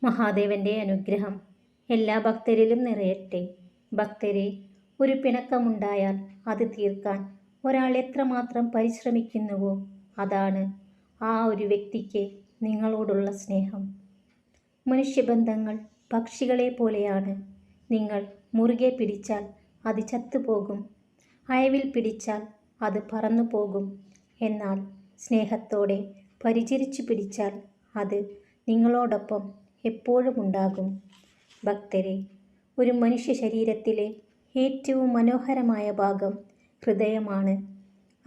മഹാദേവന്റെ അനുഗ്രഹം എല്ലാ ഭക്തരിലും നിറയട്ടെ. ഭക്തരെ, ഒരു പിണക്കമുണ്ടായാൽ അത് തീർക്കാൻ ഒരാൾ എത്രമാത്രം പരിശ്രമിക്കുന്നുവോ അതാണ് ആ ഒരു വ്യക്തിക്ക് നിങ്ങളോടുള്ള സ്നേഹം. മനുഷ്യബന്ധങ്ങൾ പക്ഷികളെ പോലെയാണ്. നിങ്ങൾ മുറുകെ പിടിച്ചാൽ അത് ചത്തുപോകും, അയവിൽ പിടിച്ചാൽ അത് പറന്നു പോകും. എന്നാൽ സ്നേഹത്തോടെ പരിചരിച്ചു പിടിച്ചാൽ അത് നിങ്ങളോടൊപ്പം എപ്പോഴും ഉണ്ടാകും. ഭക്തരെ, ഒരു മനുഷ്യ ശരീരത്തിലെ ഏറ്റവും മനോഹരമായ ഭാഗം ഹൃദയമാണ്.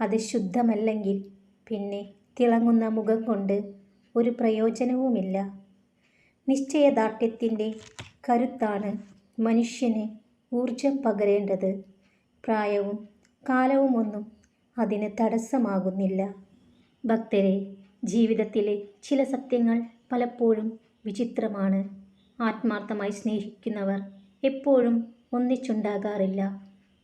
അത് ശുദ്ധമല്ലെങ്കിൽ പിന്നെ തിളങ്ങുന്ന മുഖം കൊണ്ട് ഒരു പ്രയോജനവുമില്ല. നിശ്ചയദാർഢ്യത്തിൻ്റെ കരുത്താണ് മനുഷ്യന് ഊർജം പകരേണ്ടത്. പ്രായവും കാലവുമൊന്നും അതിന് തടസ്സമാകുന്നില്ല. ഭക്തരെ, ജീവിതത്തിലെ ചില സത്യങ്ങൾ പലപ്പോഴും വിചിത്രമാണ്. ആത്മാർത്ഥമായി സ്നേഹിക്കുന്നവർ എപ്പോഴും ഒന്നിച്ചുണ്ടാകാറില്ല.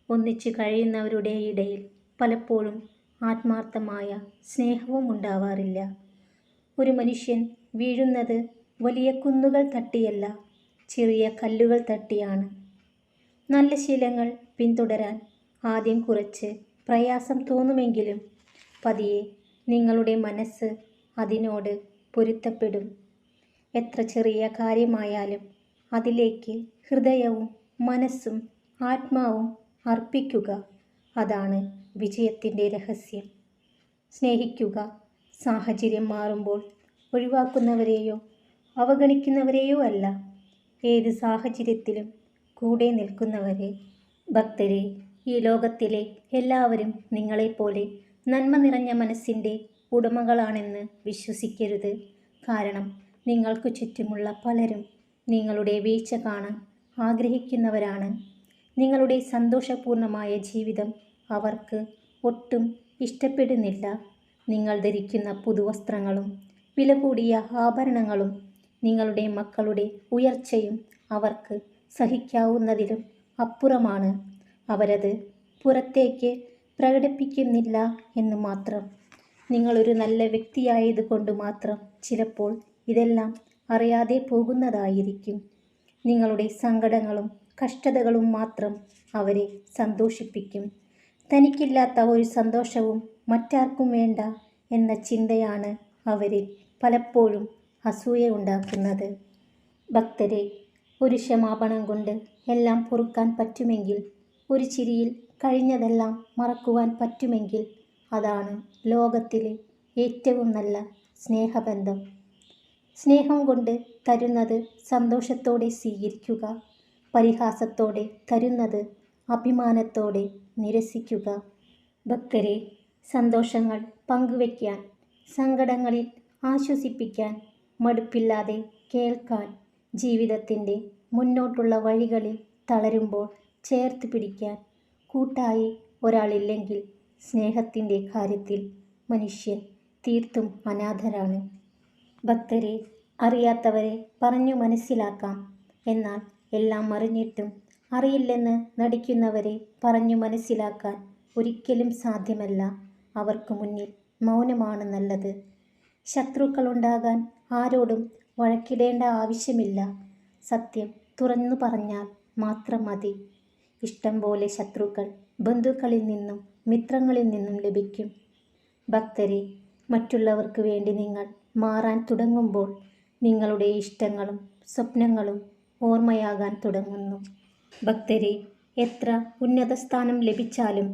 ഒന്നിച്ചു കഴിയുന്നവരുടെ ഇടയിൽ പലപ്പോഴും ആത്മാർത്ഥമായ സ്നേഹവും ഉണ്ടാവാറില്ല. ഒരു മനുഷ്യൻ വീഴുന്നത് വലിയ കുന്നുകൾ തട്ടിയല്ല, ചെറിയ കല്ലുകൾ തട്ടിയാണ്. നല്ല ശീലങ്ങൾ പിന്തുടരാൻ ആദ്യം കുറച്ച് പ്രയാസം തോന്നുമെങ്കിലും പതിയെ നിങ്ങളുടെ മനസ്സ് അതിനോട് പൊരുത്തപ്പെടും. എത്ര ചെറിയ കാര്യമായാലും അതിലേക്ക് ഹൃദയവും മനസ്സും ആത്മാവും അർപ്പിക്കുക. അതാണ് വിജയത്തിൻ്റെ രഹസ്യം. സ്നേഹിക്കുക. സാഹചര്യം മാറുമ്പോൾ ഒഴിവാക്കുന്നവരെയോ അവഗണിക്കുന്നവരെയോ അല്ല, ഏത് സാഹചര്യത്തിലും കൂടെ നിൽക്കുന്നവരെ. ഭക്തരെ, ഈ ലോകത്തിലെ എല്ലാവരും നിങ്ങളെപ്പോലെ നന്മ നിറഞ്ഞ മനസ്സിൻ്റെ ഉടമകളാണെന്ന് വിശ്വസിക്കരുത്. കാരണം നിങ്ങൾക്ക് ചുറ്റുമുള്ള പലരും നിങ്ങളുടെ വീഴ്ച കാണാൻ ആഗ്രഹിക്കുന്നവരാണ്. നിങ്ങളുടെ സന്തോഷപൂർണമായ ജീവിതം അവർക്ക് ഒട്ടും ഇഷ്ടപ്പെടുന്നില്ല. നിങ്ങൾ ധരിക്കുന്ന പുതുവസ്ത്രങ്ങളും വില കൂടിയ ആഭരണങ്ങളും നിങ്ങളുടെ മക്കളുടെ ഉയർച്ചയും അവർക്ക് സഹിക്കാവുന്നതിലും അപ്പുറമാണ്. അവരത് പുറത്തേക്ക് പ്രകടിപ്പിക്കുന്നില്ല എന്ന് മാത്രം. നിങ്ങളൊരു നല്ല വ്യക്തിയായതുകൊണ്ട് മാത്രം ചിലപ്പോൾ ഇതെല്ലാം അറിയാതെ പോകുന്നതായിരിക്കും. നിങ്ങളുടെ സങ്കടങ്ങളും കഷ്ടതകളും മാത്രം അവരെ സന്തോഷിപ്പിക്കും. തനിക്കില്ലാത്ത ഒരു സന്തോഷവും മറ്റാർക്കും വേണ്ട എന്ന ചിന്തയാണ് അവരിൽ പലപ്പോഴും അസൂയ ഉണ്ടാക്കുന്നത്. ഭക്തരെ, ഒരു ക്ഷമാപണം കൊണ്ട് എല്ലാം പൊറുക്കാൻ പറ്റുമെങ്കിൽ, ഒരു ചിരിയിൽ കഴിഞ്ഞതെല്ലാം മറക്കുവാൻ പറ്റുമെങ്കിൽ അതാണ് ലോകത്തിലെ ഏറ്റവും നല്ല സ്നേഹബന്ധം. സ്നേഹം കൊണ്ട് തരുന്നത് സന്തോഷത്തോടെ സ്വീകരിക്കുക. പരിഹാസത്തോടെ തരുന്നത് അഭിമാനത്തോടെ നിരസിക്കുക. ഭക്തരെ, സന്തോഷങ്ങൾ പങ്കുവയ്ക്കാൻ, സങ്കടങ്ങളിൽ ആശ്വസിപ്പിക്കാൻ, മടുപ്പില്ലാതെ കേൾക്കാൻ, ജീവിതത്തിൻ്റെ മുന്നോട്ടുള്ള വഴികളിൽ തളരുമ്പോൾ ചേർത്ത് പിടിക്കാൻ കൂട്ടായി ഒരാളില്ലെങ്കിൽ സ്നേഹത്തിൻ്റെ കാര്യത്തിൽ മനുഷ്യൻ തീർത്തും അനാഥരാണ്. ഭക്തരെ, അറിയാത്തവരെ പറഞ്ഞു മനസ്സിലാക്കാം. എന്നാൽ എല്ലാം അറിഞ്ഞിട്ടും അറിയില്ലെന്ന് നടിക്കുന്നവരെ പറഞ്ഞു മനസ്സിലാക്കാൻ ഒരിക്കലും സാധ്യമല്ല. അവർക്ക് മുന്നിൽ മൗനമാണ് നല്ലത്. ശത്രുക്കളുണ്ടാകാൻ ആരോടും വഴക്കിടേണ്ട ആവശ്യമില്ല. സത്യം തുറന്നു പറഞ്ഞാൽ മാത്രം മതി. ഇഷ്ടം പോലെ ശത്രുക്കൾ ബന്ധുക്കളിൽ നിന്നും മിത്രങ്ങളിൽ നിന്നും ലഭിക്കും. ഭക്തരെ, മറ്റുള്ളവർക്ക് വേണ്ടി നിങ്ങൾ മാറാൻ തുടങ്ങുമ്പോൾ നിങ്ങളുടെ ഇഷ്ടങ്ങളും സ്വപ്നങ്ങളും ഓർമ്മയാകാൻ തുടങ്ങുന്നു. ഭക്തരെ, എത്ര ഉന്നത സ്ഥാനം ലഭിച്ചാലും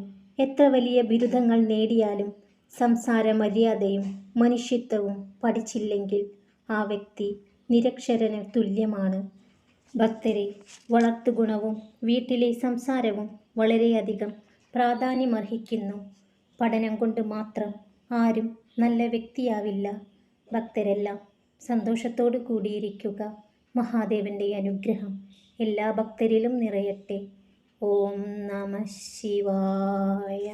എത്ര വലിയ ബിരുദങ്ങൾ നേടിയാലും സംസാര മര്യാദയും മനുഷ്യത്വവും പഠിച്ചില്ലെങ്കിൽ ആ വ്യക്തി നിരക്ഷരന് തുല്യമാണ്. ഭക്തരെ, വളർത്തുഗുണവും വീട്ടിലെ സംസാരവും വളരെയധികം പ്രാധാന്യമർഹിക്കുന്നു. പഠനം കൊണ്ട് മാത്രം ആരും നല്ല വ്യക്തിയാവില്ല. ഭക്തരെല്ലാം സന്തോഷത്തോടു കൂടിയിരിക്കുക. മഹാദേവന്റെ അനുഗ്രഹം എല്ലാ ഭക്തരിലും നിറയട്ടെ. ഓം നമഃ ശിവായ.